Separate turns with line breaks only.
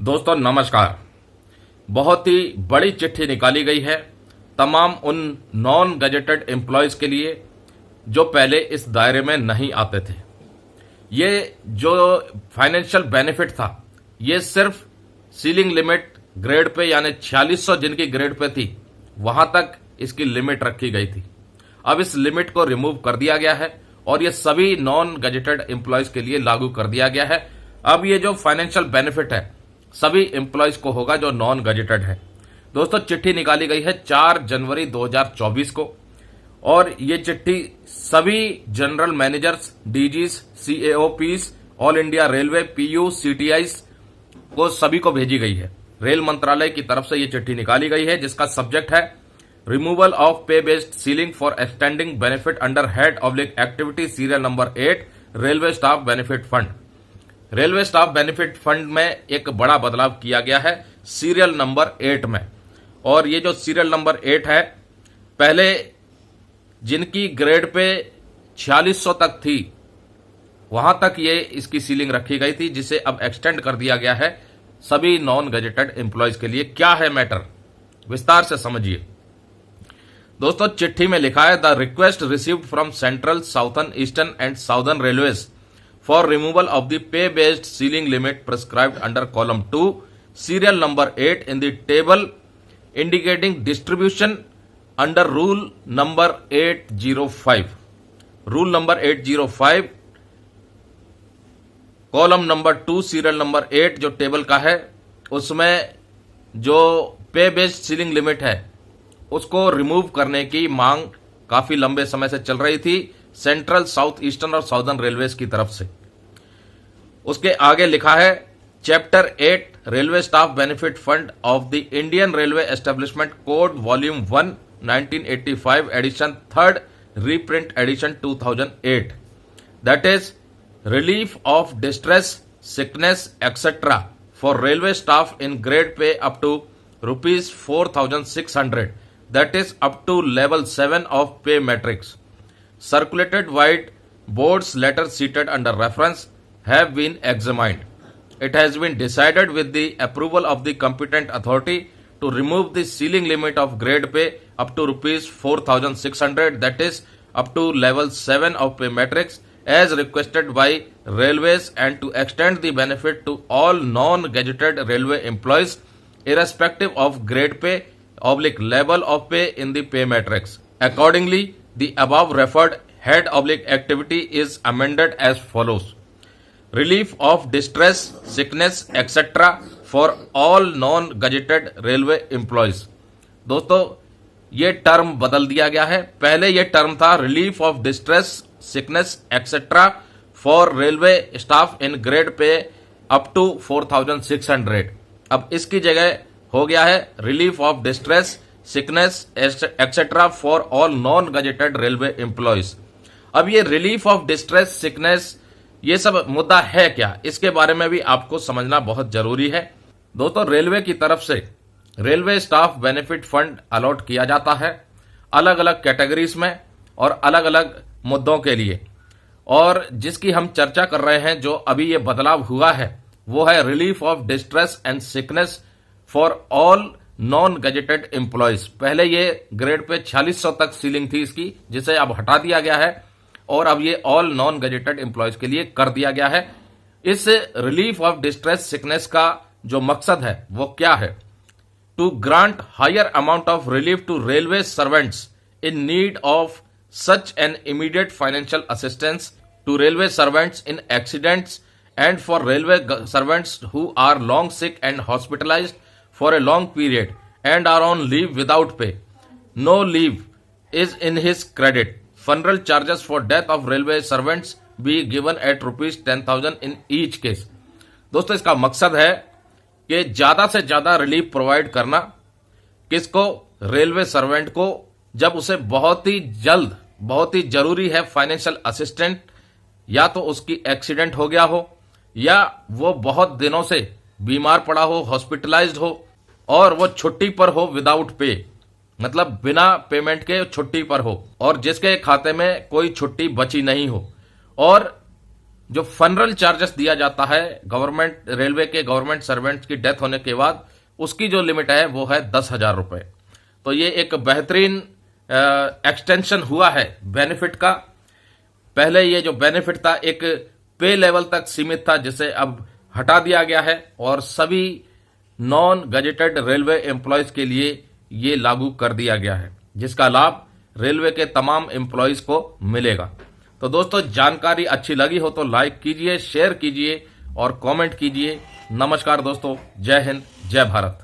दोस्तों नमस्कार। बहुत ही बड़ी चिट्ठी निकाली गई है तमाम उन नॉन गजेटेड एम्प्लॉयज के लिए जो पहले इस दायरे में नहीं आते थे। ये जो फाइनेंशियल बेनिफिट था ये सिर्फ सीलिंग लिमिट ग्रेड पे यानी 4600 जिनकी ग्रेड पे थी वहां तक इसकी लिमिट रखी गई थी। अब इस लिमिट को रिमूव कर दिया गया है और ये सभी नॉन गजेटेड एम्प्लॉयज के लिए लागू कर दिया गया है। अब ये जो फाइनेंशियल बेनिफिट है सभी एम्प्लॉयज को होगा जो नॉन गजेटेड है। दोस्तों चिट्ठी निकाली गई है 4 जनवरी 2024 को और ये चिट्ठी सभी general managers, DGs, CAOPs, all India railway, PU, CTIs को सभी को भेजी गई है। रेल मंत्रालय की तरफ से ये चिट्ठी निकाली गई है जिसका सब्जेक्ट है removal of pay based ceiling for extending benefit under head oblique activity serial number 8 railway staff benefit fund. Railway staff benefit fund में एक बड़ा बदलाव किया गया है सीरियल नंबर 8 में। और ये जो सीरियल नंबर 8 है पहले जिनकी ग्रेड पे 4600 तक थी वहां तक ये इसकी सीलिंग रखी गई थी जिसे अब एक्सटेंड कर दिया गया है सभी नॉन गजेटेड एम्प्लॉयज के लिए। क्या है मैटर, विस्तार से समझिए। दोस्तों चिट्ठी में लिखा है the request received from central, southern, eastern and southern railways for removal of the pay based ceiling limit prescribed under column 2 serial number 8 in the table indicating distribution under rule number 805 column number 2 serial number 8 जो table का है उसमें जो पे based ceiling limit है उसको remove करने की मांग काफी लंबे समय से चल रही थी सेंट्रल, साउथ ईस्टर्न और साउदर्न रेलवेज की तरफ से। उसके आगे लिखा है chapter 8 railway staff benefit fund of the Indian railway establishment code volume 1 1985 edition 3rd reprint edition 2008 that is relief of distress, sickness etcetera for railway staff in grade pay up to ₹4600 that is up to level 7 of pay matrix circulated wide boards letters seated under reference have been examined. It has been decided with the approval of the competent authority to remove the ceiling limit of grade pay up to ₹4600 that is up to level 7 of pay matrix as requested by railways and to extend the benefit to all non-gazetted railway employees irrespective of grade pay / level of pay in the pay matrix. Accordingly, the above referred head / activity is amended as follows. Relief of distress, sickness, etc. for all non-gazetted railway employees. दोस्तों ये term बदल दिया गया है। पहले ये term था relief of distress, sickness etcetera for railway staff in grade pay up to 4600। अब इसकी जगह हो गया है relief of distress, sickness etcetera for all non gazetted railway employees. अब ये रिलीफ ऑफ डिस्ट्रेस, सिकनेस ये सब मुद्दा है क्या, इसके बारे में भी आपको समझना बहुत जरूरी है। दोस्तों रेलवे की तरफ से railway staff benefit fund allot किया जाता है अलग अलग कैटेगरीज में और अलग अलग मुद्दों के लिए, और जिसकी हम चर्चा कर रहे हैं जो अभी ये बदलाव हुआ है वो है relief of distress and sickness for all non gazetted employees. पहले ये ग्रेड पे 4600 तक सीलिंग थी इसकी जिसे अब हटा दिया गया है और अब ये ऑल नॉन गजेटेड एम्प्लॉयज के लिए कर दिया गया है। इस रिलीफ ऑफ डिस्ट्रेस सिकनेस का जो मकसद है वो क्या है, to grant higher amount of relief to railway servants in need of such an immediate financial assistance to railway servants in accidents and for railway servants who are long sick and hospitalised for a long period and are on leave without pay. No leave is in his credit. Funeral charges for death of railway servants be given at ₹10,000 in each case. दोस्तों इसका मकसद है कि ज्यादा से ज्यादा relief provide करना किसको, रेलवे सर्वेंट को, जब उसे बहुत ही जल्द, बहुत ही जरूरी है फाइनेंशियल असिस्टेंट, या तो उसकी एक्सीडेंट हो गया हो या वो बहुत दिनों से बीमार पड़ा हो, हॉस्पिटलाइज्ड हो और वो छुट्टी पर हो विदाउट पे, मतलब बिना पेमेंट के छुट्टी पर हो और जिसके खाते में कोई छुट्टी बची नहीं हो, और जो फनरल चार्जेस दिया जाता है गवर्नमेंट रेलवे के गवर्नमेंट सर्वेंट्स की डेथ होने के बाद, उसकी जो लिमिट है वो है 10,000 रुपए। तो ये एक बेहतरीन एक्सटेंशन हुआ है बेनिफिट का। पहले ये जो बेनिफिट था एक पे लेवल तक सीमित था, जिसे अब हटा दिया गया है और सभी नॉन गजेटेड रेलवे एम्प्लॉयज के लिए ये लागू कर दिया गया है, जिसका लाभ रेलवे के तमाम एम्प्लॉयज को मिलेगा। तो दोस्तों, जानकारी अच्छी लगी हो तो लाइक कीजिए, शेयर कीजिए और कमेंट कीजिए। नमस्कार दोस्तों, जय हिंद, जय भारत।